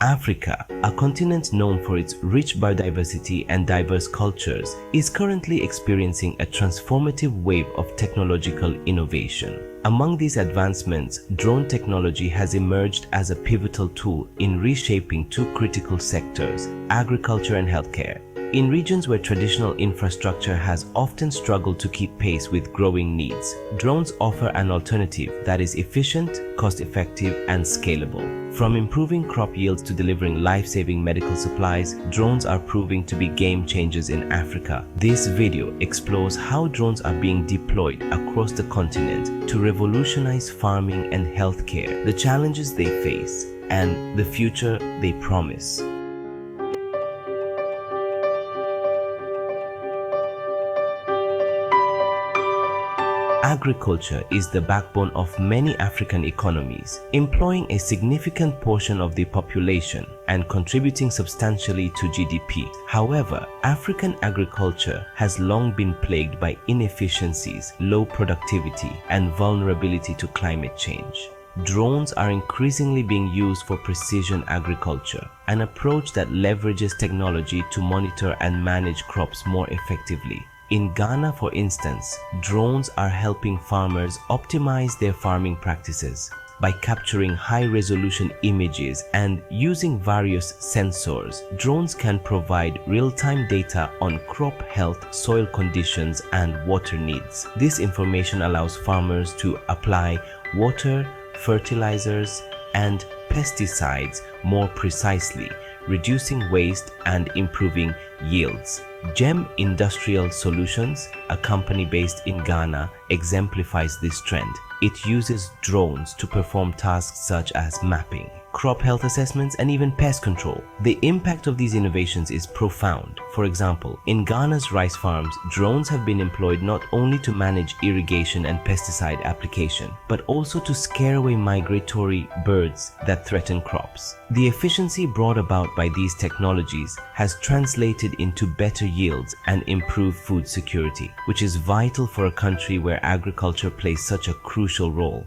Africa, a continent known for its rich biodiversity and diverse cultures, is currently experiencing a transformative wave of technological innovation. Among these advancements, drone technology has emerged as a pivotal tool in reshaping two critical sectors, agriculture and healthcare. In regions where traditional infrastructure has often struggled to keep pace with growing needs, drones offer an alternative that is efficient, cost-effective, and scalable. From improving crop yields to delivering life-saving medical supplies, drones are proving to be game changers in Africa. This video explores how drones are being deployed across the continent to revolutionize farming and healthcare, the challenges they face, and the future they promise. Agriculture is the backbone of many African economies, employing a significant portion of the population and contributing substantially to GDP. However, African agriculture has long been plagued by inefficiencies, low productivity, and vulnerability to climate change. Drones are increasingly being used for precision agriculture, an approach that leverages technology to monitor and manage crops more effectively. In Ghana, for instance, drones are helping farmers optimize their farming practices. By capturing high-resolution images and using various sensors, drones can provide real-time data on crop health, soil conditions, and water needs. This information allows farmers to apply water, fertilizers, and pesticides more precisely, reducing waste and improving yields. GEM Industrial Solutions, a company based in Ghana, exemplifies this trend. It uses drones to perform tasks such as mapping, crop health assessments, and even pest control. The impact of these innovations is profound. For example, in Ghana's rice farms, drones have been employed not only to manage irrigation and pesticide application, but also to scare away migratory birds that threaten crops. The efficiency brought about by these technologies has translated into better yields and improved food security, which is vital for a country where agriculture plays such a crucial role.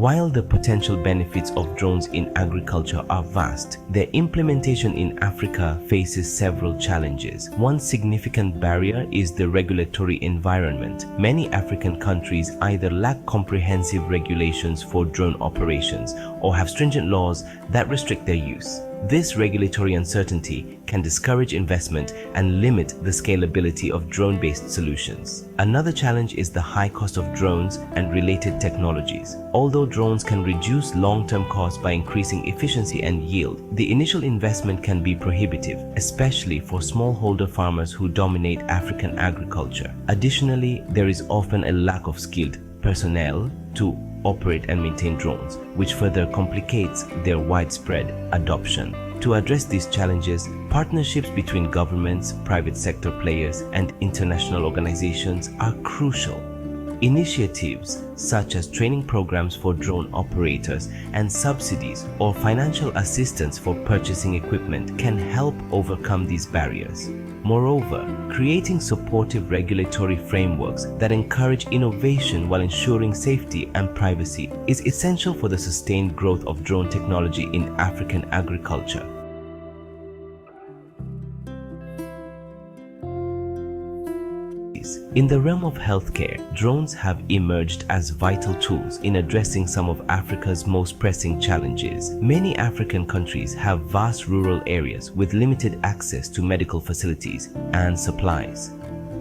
While the potential benefits of drones in agriculture are vast, their implementation in Africa faces several challenges. One significant barrier is the regulatory environment. Many African countries either lack comprehensive regulations for drone operations or have stringent laws that restrict their use. This regulatory uncertainty can discourage investment and limit the scalability of drone-based solutions. Another challenge is the high cost of drones and related technologies. Although drones can reduce long-term costs by increasing efficiency and yield, the initial investment can be prohibitive, especially for smallholder farmers who dominate African agriculture. Additionally, there is often a lack of skilled personnel to operate and maintain drones, which further complicates their widespread adoption. To address these challenges, partnerships between governments, private sector players, and international organizations are crucial. Initiatives such as training programs for drone operators and subsidies or financial assistance for purchasing equipment can help overcome these barriers. Moreover, creating supportive regulatory frameworks that encourage innovation while ensuring safety and privacy is essential for the sustained growth of drone technology in African agriculture. In the realm of healthcare, drones have emerged as vital tools in addressing some of Africa's most pressing challenges. Many African countries have vast rural areas with limited access to medical facilities and supplies.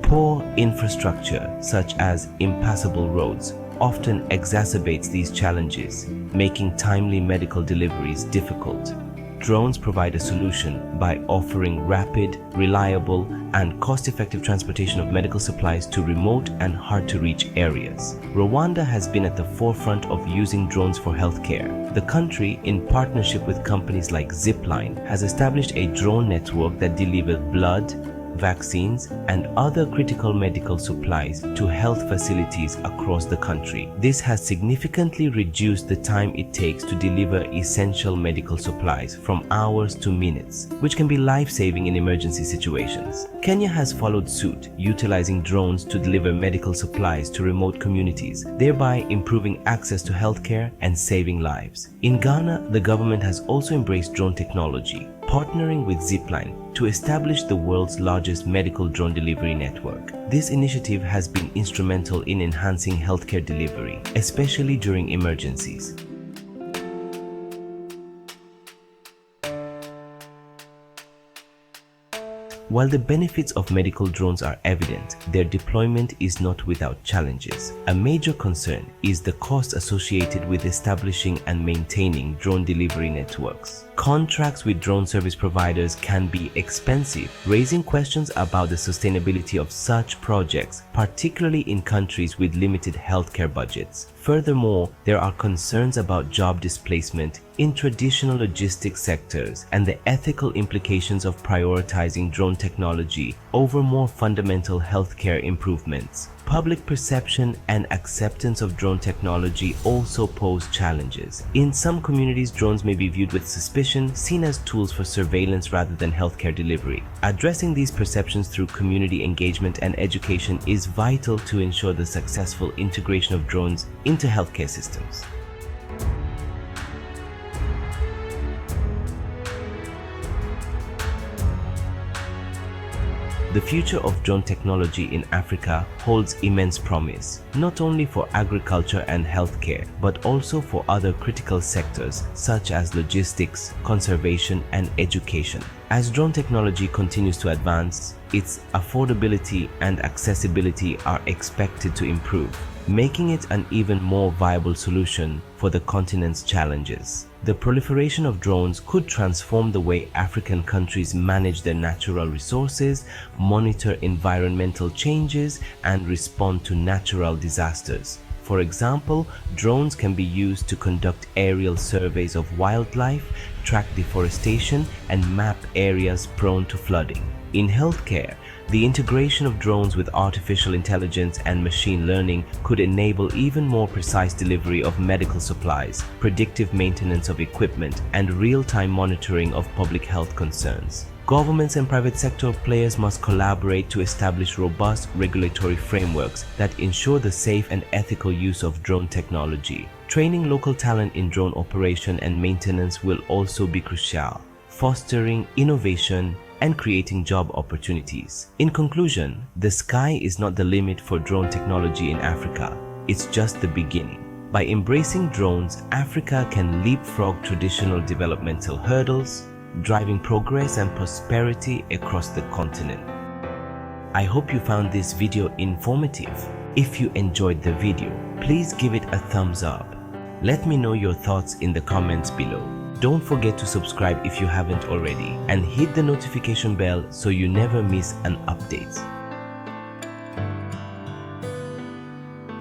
Poor infrastructure, such as impassable roads, often exacerbates these challenges, making timely medical deliveries difficult. Drones provide a solution by offering rapid, reliable, and cost-effective transportation of medical supplies to remote and hard-to-reach areas. Rwanda has been at the forefront of using drones for healthcare. The country, in partnership with companies like Zipline, has established a drone network that delivers blood, vaccines, and other critical medical supplies to health facilities across the country. This has significantly reduced the time it takes to deliver essential medical supplies from hours to minutes, which can be life-saving in emergency situations. Kenya has followed suit, utilizing drones to deliver medical supplies to remote communities, thereby improving access to healthcare and saving lives. In Ghana, the government has also embraced drone technology, partnering with Zipline to establish the world's largest medical drone delivery network. This initiative has been instrumental in enhancing healthcare delivery, especially during emergencies. While the benefits of medical drones are evident, their deployment is not without challenges. A major concern is the cost associated with establishing and maintaining drone delivery networks. Contracts with drone service providers can be expensive, raising questions about the sustainability of such projects, particularly in countries with limited healthcare budgets. Furthermore, there are concerns about job displacement in traditional logistics sectors and the ethical implications of prioritizing drone technology over more fundamental healthcare improvements. Public perception and acceptance of drone technology also pose challenges. In some communities, drones may be viewed with suspicion, seen as tools for surveillance rather than healthcare delivery. Addressing these perceptions through community engagement and education is vital to ensure the successful integration of drones into healthcare systems. The future of drone technology in Africa holds immense promise, not only for agriculture and healthcare, but also for other critical sectors such as logistics, conservation, and education. As drone technology continues to advance, its affordability and accessibility are expected to improve, making it an even more viable solution for the continent's challenges. The proliferation of drones could transform the way African countries manage their natural resources, monitor environmental changes, and respond to natural disasters. For example, drones can be used to conduct aerial surveys of wildlife, track deforestation, and map areas prone to flooding. In healthcare, the integration of drones with artificial intelligence and machine learning could enable even more precise delivery of medical supplies, predictive maintenance of equipment, and real-time monitoring of public health concerns. Governments and private sector players must collaborate to establish robust regulatory frameworks that ensure the safe and ethical use of drone technology. Training local talent in drone operation and maintenance will also be crucial, fostering innovation and creating job opportunities. In conclusion, the sky is not the limit for drone technology in Africa. It's just the beginning. By embracing drones, Africa can leapfrog traditional developmental hurdles, driving progress and prosperity across the continent. I hope you found this video informative. If you enjoyed the video, please give it a thumbs up. Let me know your thoughts in the comments below. Don't forget to subscribe if you haven't already, and hit the notification bell so you never miss an update.